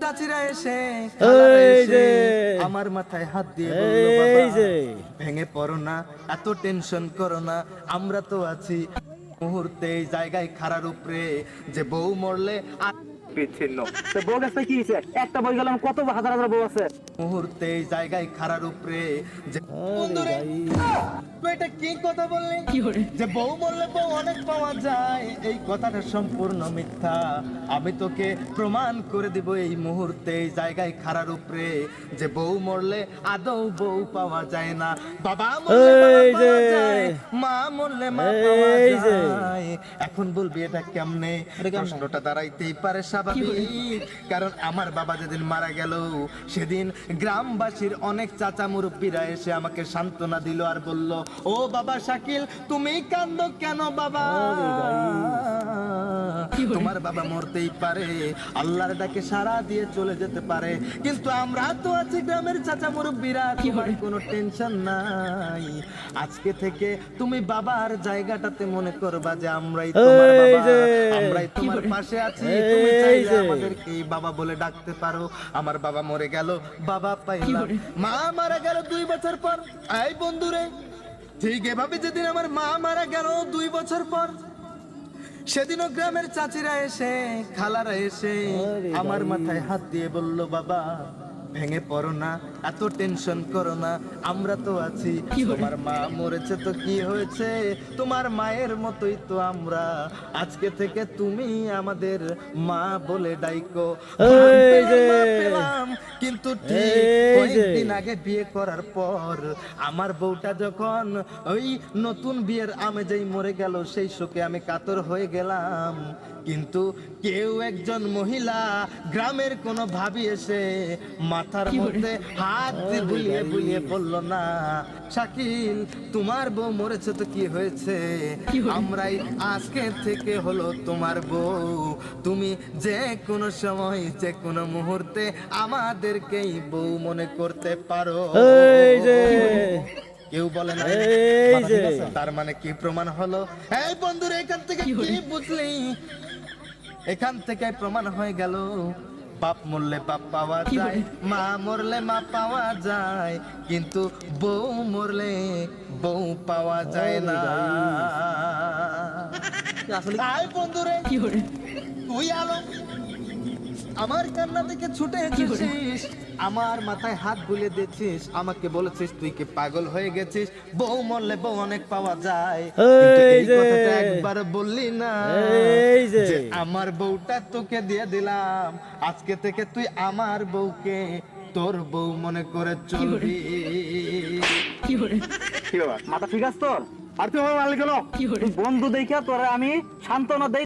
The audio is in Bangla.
চাচিরা এসে এই যে আমার মাথায় হাত দিয়ে বলল, বাবা ভেঙে পড়ো না, এত টেনশন করো না, আমরা তো আছি। মুহূর্তে এই জায়গায় খাড়ার উপরে যে বউ মরলে বিচ্ছিন্ন তো বউ কাছে কি হয়েছে? একটা বই গেলাম, কত হাজার হাজার বউ আছে। মুহূর্তে এই জায়গায় খাড়ার উপরে যে বন্ধুরে, তুই এটা কি কথা বললি যে বউ মরলে বউ অনেক পাওয়া যায়? এই কথাটা সম্পূর্ণ মিথ্যা। আমি তোকে প্রমাণ করে দিব এই মুহূর্তে এই জায়গায় খাড়ার উপরে যে বউ মরলে আদৌ বউ পাওয়া যায় না। বাবা মরলে বাবা পাওয়া যায়, মা মরলে মা পাওয়া যায়। এখন বলবি এটা কেমনে? প্রশ্নটা দাঁড়াইতেই পারে স্বাভাবিক, কারণ আমার বাবা যেদিন মারা গেল সেদিন গ্রামবাসীর অনেক চাচা মুরব্বীরা এসে আমাকে সান্ত্বনা দিল আর বলল, ও বাবা শাকিল, তুমি কান্দো কেন বাবা? তোমার বাবা মরতেই পারে, আল্লাহর ডাকে সাড়া দিয়ে চলে যেতে পারে, কিন্তু আমরা তো আছি গ্রামের চাচা মুরব্বীরা, তোমার কোনো টেনশন নাই। আজকে থেকে তুমি বাবার জায়গাটাতে মনে করবা যে আমরাই তোমার বাবা, আমরাই তোমার পাশে আছি। তুমি চাইলে আমাদেরকে বাবা বলে ডাকতে পারো। আমার বাবা মরে গেল, বাবা পাইলাম। মা মারা গেল 2 বছর পর। এই বন্ধুরে, ঠিক এভাবে যেদিন আমার মা মারা গেল 2 বছর পর, সেদিনও গ্রামের চাচিরা এসে, খালারা এসে আমার মাথায় হাত দিয়ে বলল, বাবা ভেঙে পড়ো না, এত টেনশন করো না, আমরা তো আছি। তোমার মা মরেছে তো কি হয়েছে, তোমার মায়ের মতোই তো আমরা। আজকে থেকে তুমি আমাদের মা বলে ডাইকো। পেলাম, কিন্তু ঠিক কয়েকদিন আগে বিয়ে করার পর আমার বউটা যখন ওই নতুন বিয়ের আমেজেই মরে গেল, সেই শোকে আমি কাতর হয়ে গেলাম। কিন্তু কেউ একজন মহিলা, গ্রামের কোনো ভাবি এসে মাথার মধ্যে হাত দিয়ে বুলিয়ে বুলিয়ে বলল, না শাকিল, তোমার বউ মরেছে তো কি হয়েছে, আমরাই আজকে থেকে হলো তোমার বউ। তুমি যে কোনো সময়, যে কোনো মুহূর্তে আমাদেরকেই বউ মনে করতে পারো। কেউ বলে না। তার মানে কি প্রমাণ হলো? এই বন্ধুরা, এখান থেকে কি বুঝলি? এখান থেকে প্রমাণ হয়ে গেল, বাপ মরলে বাপ পাওয়া যায়, মা মরলে মা পাওয়া যায়, কিন্তু বউ মরলে বউ পাওয়া যায় না। আয় বন্ধুরে, তুই আলো আমার কান্না থেকে ছুটে এসেছিস, আমার মাথায় হাত বুলিয়ে দিয়েছিস, আমাকে বলেছিস তুই কি পাগল হয়ে গেছিস, বউ মরলে বউ অনেক পাওয়া যায়, কিন্তু এই কথাটা একবার বললি না যে আমার বউটা তোকে দিয়ে দিলাম, আজকে থেকে তুই আমার বউকে তোর বউ মনে করে চলবি। কি বাবা, মাথা ঠিক আছে তোর? আর তুই ভালো গেল বন্ধু দেখে তোরা আমি সান্ত্বনা দেই।